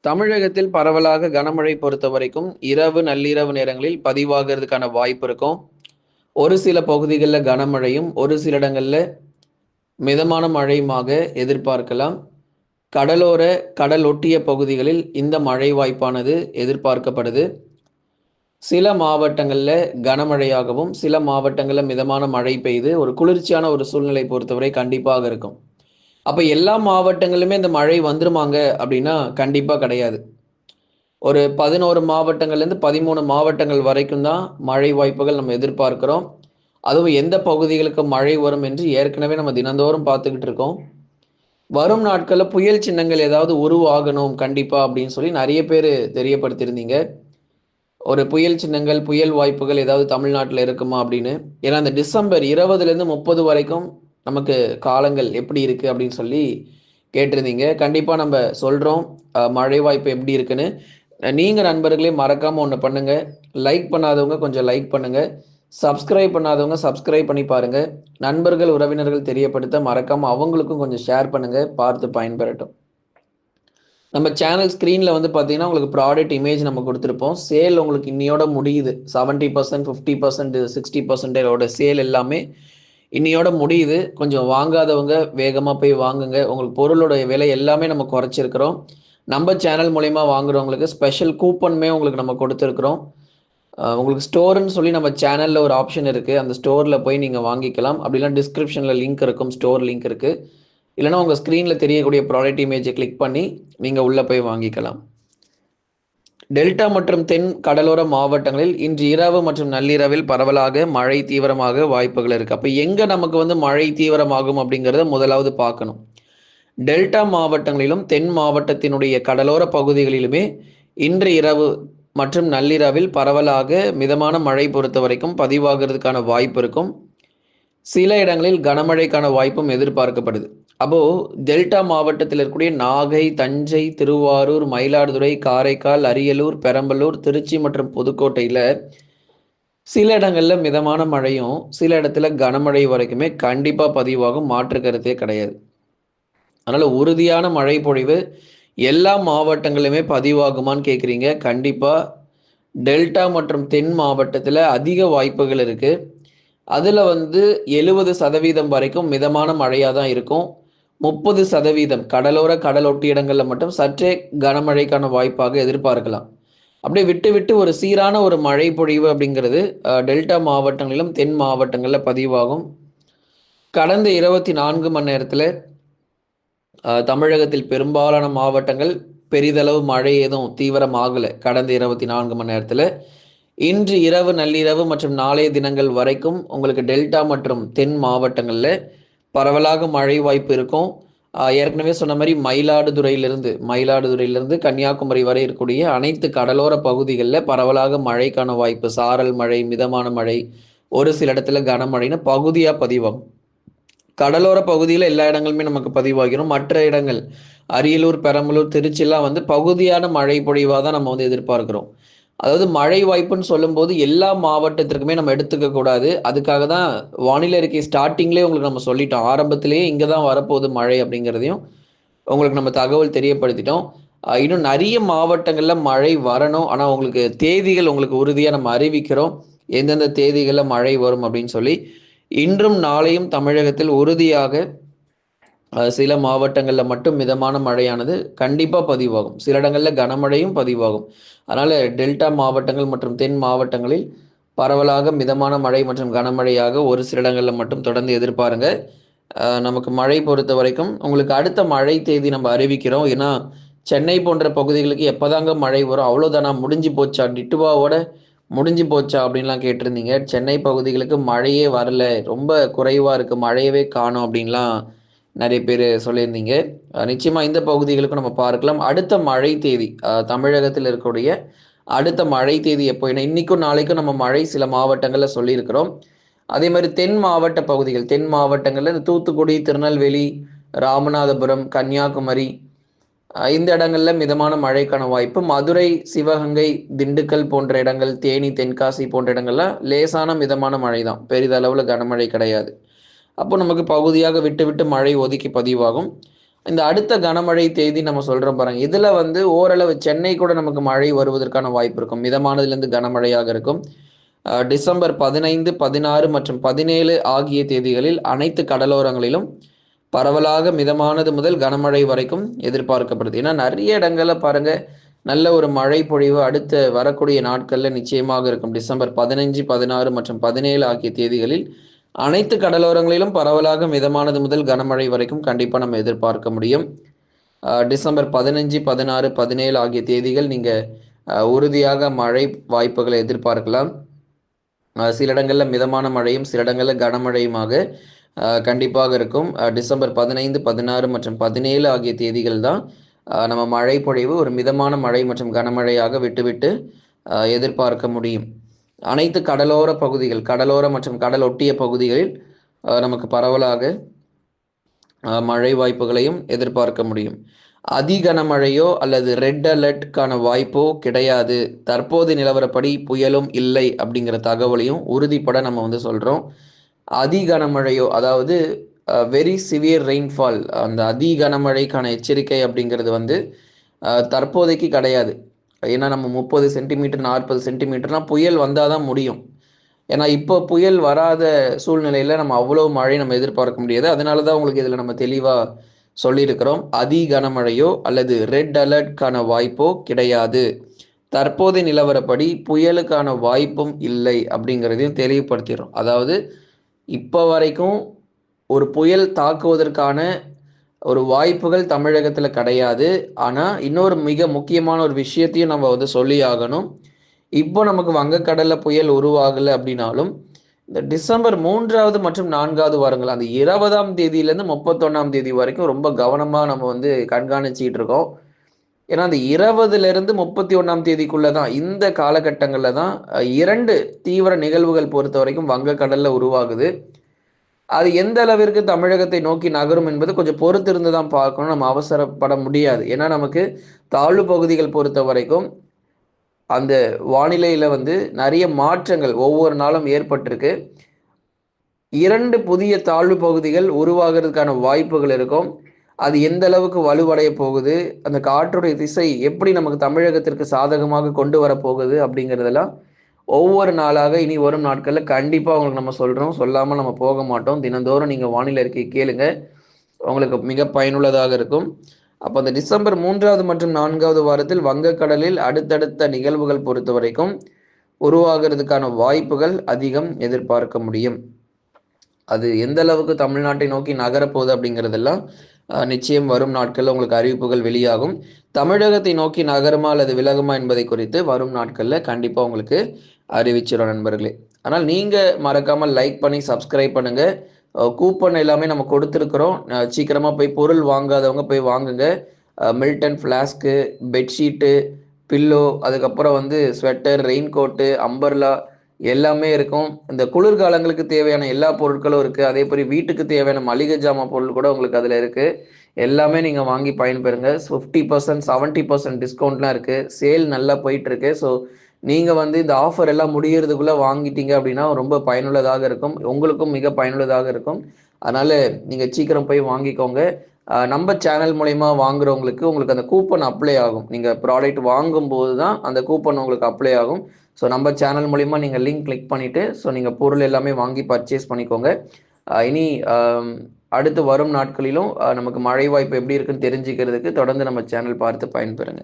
தமிழகத்தில் பரவலாக கனமழை பொறுத்தவரைக்கும் இரவு, நள்ளிரவு நேரங்களில் பதிவாகிறதுக்கான வாய்ப்பு இருக்கும். ஒரு சில பகுதிகள்ல கனமழையும், ஒரு சில இடங்கள்ல மிதமான மழையுமாக எதிர்பார்க்கலாம். கடலோர, கடல் ஒட்டிய பகுதிகளில் இந்த மழை வாய்ப்பானது எதிர்பார்க்கப்படுது. சில மாவட்டங்கள்ல கனமழையாகவும், சில மாவட்டங்கள்ல மிதமான மழை பெய்து ஒரு குளிர்ச்சியான ஒரு சூழ்நிலை பொறுத்தவரை கண்டிப்பாக இருக்கும். அப்ப எல்லா மாவட்டங்களிலுமே இந்த மழை வந்துருமாங்க அப்படின்னா, கண்டிப்பா கிடையாது. ஒரு 11 மாவட்டங்கள்லேருந்து 13 மாவட்டங்கள் வரைக்கும் தான் மழை வாய்ப்புகள் நம்ம எதிர்பார்க்கிறோம். அதுவும் எந்த பகுதிகளுக்கு மழை வரும் என்று ஏற்கனவே நம்ம தினந்தோறும் பார்த்துக்கிட்டு இருக்கோம். வரும் நாட்கள்ல புயல் சின்னங்கள் ஏதாவது உருவாகணும் கண்டிப்பா அப்படின்னு சொல்லி நெறைய பேரு தெரியப்படுத்தியிருந்தீங்க. ஒரு புயல் சின்னங்கள், புயல் வாய்ப்புகள் ஏதாவது தமிழ்நாட்டுல இருக்குமா அப்படின்னு. ஏன்னா இந்த டிசம்பர் 20லேருந்து 30 வரைக்கும் நமக்கு காலங்கள் எப்படி இருக்கு அப்படின்னு சொல்லி கேட்டிருந்தீங்க. கண்டிப்பா நம்ம சொல்றோம். மழை வாய்ப்பு எப்படி இருக்குன்னு. நீங்க நண்பர்களே மறக்காம ஒண்ணு பண்ணுங்க. லைக் பண்ணாதவங்க கொஞ்சம் லைக் பண்ணுங்க. சப்ஸ்கிரைப் பண்ணாதவங்க சப்ஸ்கிரைப் பண்ணி பாருங்க. நண்பர்கள், உறவினர்கள் தெரியப்படுத்த மறக்காம அவங்களுக்கும் கொஞ்சம் ஷேர் பண்ணுங்க. பார்த்து பயன்பெறட்டும். நம்ம சேனல் ஸ்க்ரீன்ல வந்து பார்த்தீங்கன்னா, உங்களுக்கு ப்ராடக்ட் இமேஜ் நம்ம குடுத்துருப்போம். சேல் உங்களுக்கு இன்னையோட முடியுது. 70%, 50%, 60% ஓட சேல் எல்லாமே இன்னையோட முடியுது. கொஞ்சம் வாங்காதவங்க வேகமா போய் வாங்குங்க. உங்களுக்கு பொருளோட விலை எல்லாமே நம்ம குறைச்சிருக்கிறோம். நம்ம சேனல் மூலியமா வாங்குறவங்களுக்கு ஸ்பெஷல் கூப்பனுமே உங்களுக்கு நம்ம கொடுத்துருக்குறோம். உங்களுக்கு ஸ்டோர்ன்னு சொல்லி நம்ம சேனல்ல ஒரு ஆப்ஷன் இருக்கு. அந்த ஸ்டோர்ல போய் நீங்க வாங்கிக்கலாம். அப்படி இல்லனா டிஸ்கிரிப்ஷன்ல லிங்க் இருக்கும். ஸ்டோர் லிங்க் இருக்கு. இல்லனா உங்க ஸ்க்ரீன்ல தெரியக்கூடிய ப்ராடக்ட் இமேஜை கிளிக் பண்ணி நீங்க உள்ள போய் வாங்கிக்கலாம். டெல்டா மற்றும் தென் கடலோர மாவட்டங்களில் இன்று இரவு மற்றும் நள்ளிரவில் பரவலாக மழை தீவிரமாக வாய்ப்புகள் இருக்கு. அப்ப எங்க நமக்கு வந்து மழை தீவிரமாகும் அப்படிங்கிறத முதலாவது பார்க்கணும். டெல்டா மாவட்டங்களிலும் தென் மாவட்டத்தினுடைய கடலோர பகுதிகளிலுமே இன்று இரவு மற்றும் நள்ளிரவில் பரவலாக மிதமான மழை பொறுத்த வரைக்கும் பதிவாகிறதுக்கான வாய்ப்பு இருக்கும். சில இடங்களில் கனமழைக்கான வாய்ப்பும் எதிர்பார்க்கப்படுது. அப்போ டெல்டா மாவட்டத்தில் இருக்கக்கூடிய நாகை, தஞ்சை, திருவாரூர், மயிலாடுதுறை, காரைக்கால், அரியலூர், பெரம்பலூர், திருச்சி மற்றும் புதுக்கோட்டையில சில இடங்கள்ல மிதமான மழையும், சில இடத்துல கனமழை வரைக்குமே கண்டிப்பா பதிவாகும். மாற்று கருத்தே கிடையாது. அதனால உறுதியான மழை பொழிவு எல்லா மாவட்டங்களிலுமே பதிவாகுமான்னு கேட்குறீங்க. கண்டிப்பா டெல்டா மற்றும் தென் மாவட்டத்தில் அதிக வாய்ப்புகள் இருக்கு. அதில் வந்து 70% வரைக்கும் மிதமான மழையாக தான் இருக்கும். 30% கடலோர கடலொட்டி இடங்களில் மட்டும் சற்றே கனமழைக்கான வாய்ப்பாக எதிர்பார்க்கலாம். அப்படியே விட்டு விட்டு ஒரு சீரான ஒரு மழை பொழிவு அப்படிங்கிறது டெல்டா மாவட்டங்களிலும் தென் மாவட்டங்களில் பதிவாகும். கடந்த 24 மணி நேரத்தில் தமிழகத்தில் பெரும்பாலான மாவட்டங்கள் பெரிதளவு மழை எதுவும் தீவிரமாகலை. கடந்த 24 மணி நேரத்தில் இன்று இரவு, நள்ளிரவு மற்றும் நாளைய தினங்கள் வரைக்கும் உங்களுக்கு டெல்டா மற்றும் தென் மாவட்டங்களில் பரவலாக மழை வாய்ப்பு இருக்கும். ஏற்கனவே சொன்ன மாதிரி மயிலாடுதுறையிலிருந்து கன்னியாகுமரி வரை இருக்கக்கூடிய அனைத்து கடலோர பகுதிகளில் பரவலாக மழைக்கான வாய்ப்பு. சாரல் மழை, மிதமான மழை, ஒரு சில இடத்துல கனமழைன்னு பகுதியாக பதிவாகும். கடலோர பகுதியில் எல்லா இடங்களுமே நமக்கு பதிவாகிடும். மற்ற இடங்கள் அரியலூர், பெரம்பலூர், திருச்சிலாம் வந்து பகுதியான மழை பொழிவாக தான் நம்ம வந்து எதிர்பார்க்கிறோம். அதாவது மழை வாய்ப்புன்னு சொல்லும்போது எல்லா மாவட்டத்திற்குமே நம்ம எடுத்துக்க கூடாது. அதுக்காக தான் வானிலை அறிக்கை ஸ்டார்டிங்லேயே உங்களுக்கு நம்ம சொல்லிட்டோம். ஆரம்பத்திலேயே இங்கே தான் வரப்போகுது மழை அப்படிங்கிறதையும் உங்களுக்கு நம்ம தகவல் தெரியப்படுத்திட்டோம். இன்னும் நிறைய மாவட்டங்களில் மழை வரணும். ஆனால் உங்களுக்கு தேதிகள் உங்களுக்கு உறுதியாக நம்ம அறிவிக்கிறோம். எந்தெந்த தேதிகளில் மழை வரும் அப்படின்னு சொல்லி. இன்றும் நாளையும் தமிழகத்தில் உறுதியாக சில மாவட்டங்களில் மட்டும் மிதமான மழையானது கண்டிப்பாக பதிவாகும். சில இடங்களில் கனமழையும் பதிவாகும். அதனால் டெல்டா மாவட்டங்கள் மற்றும் தென் மாவட்டங்களில் பரவலாக மிதமான மழை மற்றும் கனமழையாக ஒரு சில இடங்களில் மட்டும் தொடர்ந்து எதிர்பாருங்க. நமக்கு மழை பொறுத்த வரைக்கும் உங்களுக்கு அடுத்த மழை தேதி நம்ம அறிவிக்கிறோம். ஏன்னா சென்னை போன்ற பகுதிகளுக்கு எப்போதாங்க மழை வரும், அவ்வளோதானா, முடிஞ்சு போச்சா, டிட்டுவாவோட முடிஞ்சு போச்சா அப்படின்லாம் கேட்டிருந்தீங்க. சென்னை பகுதிகளுக்கு மழையே வரல, ரொம்ப குறைவாக இருக்குது, மழையவே காணும் அப்படின்லாம் நிறைய பேர் சொல்லியிருந்தீங்க. நிச்சயமாக இந்த பகுதிகளுக்கும் நம்ம பார்க்கலாம். அடுத்த மழை தேதி தமிழகத்தில் இருக்கக்கூடிய அடுத்த மழை தேதி எப்போ, ஏன்னா இன்றைக்கும் நாளைக்கும் நம்ம மழை சில மாவட்டங்களில் சொல்லியிருக்கிறோம். அதே மாதிரி தென் மாவட்டங்களில் இந்த தூத்துக்குடி, திருநெல்வேலி, ராமநாதபுரம், கன்னியாகுமரி இந்த இடங்களில் மிதமான மழைக்கான வாய்ப்பு. மதுரை, சிவகங்கை, திண்டுக்கல் போன்ற இடங்கள், தேனி, தென்காசி போன்ற இடங்கள்லாம் லேசான மிதமான மழை தான், பெரிதளவில் கனமழை கிடையாது. அப்போ நமக்கு பகுதியாக விட்டு விட்டு மழை ஒதுக்கி பதிவாகும். இந்த அடுத்த கனமழை தேதி நம்ம சொல்றோம் பாருங்க. இதுல வந்து ஓரளவு சென்னை கூட நமக்கு மழை வருவதற்கான வாய்ப்பு இருக்கும். மிதமானதிலிருந்து கனமழையாக இருக்கும். டிசம்பர் 15, 16 மற்றும் 17 ஆகிய தேதிகளில் அனைத்து கடலோரங்களிலும் பரவலாக மிதமானது முதல் கனமழை வரைக்கும் எதிர்பார்க்கப்படுது. ஏன்னா நிறைய இடங்கள்ல பாருங்க நல்ல ஒரு மழை பொழிவு அடுத்த வரக்கூடிய நாட்கள்ல நிச்சயமாக இருக்கும். டிசம்பர் 15, 16 மற்றும் 17 ஆகிய தேதிகளில் அனைத்து கடலோரங்களிலும் பரவலாக மிதமானது முதல் கனமழை வரைக்கும் கண்டிப்பா நம்ம எதிர்பார்க்க முடியும். டிசம்பர் 15, 16, 17 ஆகிய தேதிகள் நீங்க உறுதியாக மழை வாய்ப்புகளை எதிர்பார்க்கலாம். சில இடங்களில் மிதமான மழையும் சில இடங்களில் கனமழையுமாக கண்டிப்பாக இருக்கும். டிசம்பர் 15, 16 மற்றும் 17 ஆகிய தேதிகள் தான் நம்ம மழை பொழிவு ஒரு மிதமான மழை மற்றும் கனமழையாக விட்டுவிட்டு எதிர்பார்க்க முடியும். அனைத்து கடலோர பகுதிகள், கடலோர மற்றும் கடல் ஒட்டிய பகுதிகளில் நமக்கு பரவலாக மழை வாய்ப்புகளையும் எதிர்பார்க்க முடியும். அதிகனமழையோ அல்லது ரெட் அலர்ட்கான வாய்ப்போ கிடையாது. தற்போது நிலவரப்படி புயலும் இல்லை அப்படிங்கிற தகவலையும் உறுதிப்பட நம்ம வந்து சொல்கிறோம். அதிகனமழையோ அதாவது வெரி சிவியர் ரெயின்ஃபால், அந்த அதிகனமழைக்கான எச்சரிக்கை அப்படிங்கிறது வந்து தற்போதைக்கு கிடையாது. ஏன்னா நம்ம 30 சென்டிமீட்டர் 40 சென்டிமீட்டர்னால் புயல் வந்தால் தான் முடியும். ஏன்னா இப்போ புயல் வராத சூழ்நிலையில் நம்ம அவ்வளோ மழை நம்ம எதிர்பார்க்க முடியாது. அதனால தான் உங்களுக்கு இதில் நம்ம தெளிவாக சொல்லியிருக்கிறோம். அதி கனமழையோ அல்லது ரெட் அலர்ட்கான வாய்ப்போ கிடையாது. தற்போதைய நிலவரப்படி புயலுக்கான வாய்ப்பும் இல்லை அப்படிங்கிறதையும் தெளிவுபடுத்திடுறோம். அதாவது இப்போ வரைக்கும் ஒரு புயல் தாக்குவதற்கான ஒரு வாய்ப்புகள் தமிழகத்தில் கிடையாது. ஆனால் இன்னொரு மிக முக்கியமான ஒரு விஷயத்தையும் நம்ம வந்து சொல்லி ஆகணும். இப்போ நமக்கு வங்கக்கடலில் புயல் உருவாகலை அப்படின்னாலும் இந்த டிசம்பர் 3வது மற்றும் 4வது வாரங்கள் அந்த 20ஆம் தேதியிலேருந்து 31ஆம் தேதி வரைக்கும் ரொம்ப கவனமாக நம்ம வந்து கண்காணிச்சிட்டு இருக்கோம். ஏன்னா அந்த 20லேருந்து 31ஆம் தேதிக்குள்ளே தான் இந்த காலகட்டங்களில் தான் 2 தீவிர நிகழ்வுகள் பொறுத்த வரைக்கும் வங்கக்கடலில் உருவாகுது. அது எந்த அளவிற்கு தமிழகத்தை நோக்கி நகரும் என்பது கொஞ்சம் பொறுத்திருந்து தான் பார்க்கணும். நம்ம அவசரப்பட முடியாது. ஏன்னா நமக்கு தாழ்வு பகுதிகள் பொறுத்த வரைக்கும் அந்த வானிலையில் வந்து நிறைய மாற்றங்கள் ஒவ்வொரு நாளும் ஏற்பட்டிருக்கு. 2 புதிய தாழ்வு பகுதிகள் உருவாகிறதுக்கான வாய்ப்புகள் இருக்கும். அது எந்த அளவுக்கு வலுவடைய போகுது, அந்த காற்றுடைய திசை எப்படி நமக்கு தமிழகத்திற்கு சாதகமாக கொண்டு வரப்போகுது அப்படிங்கிறதெல்லாம் ஒவ்வொரு நாளாக இனி வரும் நாட்களில் கண்டிப்பாக உங்களுக்கு நம்ம சொல்கிறோம். சொல்லாமல் நம்ம போக மாட்டோம். தினந்தோறும் நீங்கள் வானிலை அறிக்கை கேளுங்க, உங்களுக்கு மிக பயனுள்ளதாக இருக்கும். அப்போ அந்த டிசம்பர் 3வது மற்றும் 4வது வாரத்தில் வங்கக்கடலில் அடுத்தடுத்த நிகழ்வுகள் பொறுத்த வரைக்கும் உருவாகிறதுக்கான வாய்ப்புகள் அதிகம் எதிர்பார்க்க முடியும். அது எந்த அளவுக்கு தமிழ்நாட்டை நோக்கி நகரப்போகுது அப்படிங்கிறதெல்லாம் நிச்சயம் வரும் நாட்களில் உங்களுக்கு அறிவிப்புகள் வெளியாகும். தமிழகத்தை நோக்கி நகருமா அல்லது விலகுமா என்பதை குறித்து வரும் நாட்களில் கண்டிப்பாக உங்களுக்கு அறிவிச்சிடும் நண்பர்களே. ஆனால் நீங்கள் மறக்காமல் லைக் பண்ணி சப்ஸ்கிரைப் பண்ணுங்கள். கூப்பன் எல்லாமே நம்ம கொடுத்துருக்குறோம். சீக்கிரமாக போய் பொருள் வாங்காதவங்க போய் வாங்குங்க. மில்டன் ஃப்ளாஸ்க்கு, பெட்ஷீட்டு, பில்லோ, அதுக்கப்புறம் வந்து ஸ்வெட்டர், ரெயின் கோட்டு, அம்பர்லா எல்லாமே இருக்கும். இந்த குளிர்காலங்களுக்கு தேவையான எல்லா பொருட்களும் இருக்குது. அதே மாதிரி வீட்டுக்கு தேவையான மளிகை ஜாமான் பொருள் கூட உங்களுக்கு அதில் இருக்குது. எல்லாமே நீங்கள் வாங்கி பயன்பெறுங்க. 50%, 70% டிஸ்கவுண்ட்லாம் இருக்குது. சேல் நல்லா போயிட்டுருக்கு. ஸோ நீங்கள் வந்து இந்த ஆஃபர் எல்லாம் முடிகிறதுக்குள்ளே வாங்கிட்டீங்க அப்படின்னா ரொம்ப பயனுள்ளதாக இருக்கும். உங்களுக்கும் மிக பயனுள்ளதாக இருக்கும். அதனால் நீங்கள் சீக்கிரம் போய் வாங்கிக்கோங்க. நம்ம சேனல் மூலயமா வாங்குறவங்களுக்கு உங்களுக்கு அந்த கூப்பன் அப்ளை ஆகும். நீங்கள் ப்ராடக்ட் வாங்கும்போது தான் அந்த கூப்பன் உங்களுக்கு அப்ளை ஆகும். ஸோ நம்ம சேனல் மூலிமா நீங்கள் லிங்க் கிளிக் பண்ணிவிட்டு ஸோ நீங்கள் பொருள் எல்லாமே வாங்கி பர்ச்சேஸ் பண்ணிக்கோங்க. இனி அடுத்து வரும் நாட்களிலும் நமக்கு மழை வாய்ப்பு எப்படி இருக்குன்னு தெரிஞ்சுக்கிறதுக்கு தொடர்ந்து நம்ம சேனல் பார்த்து பயன்பெறுங்க.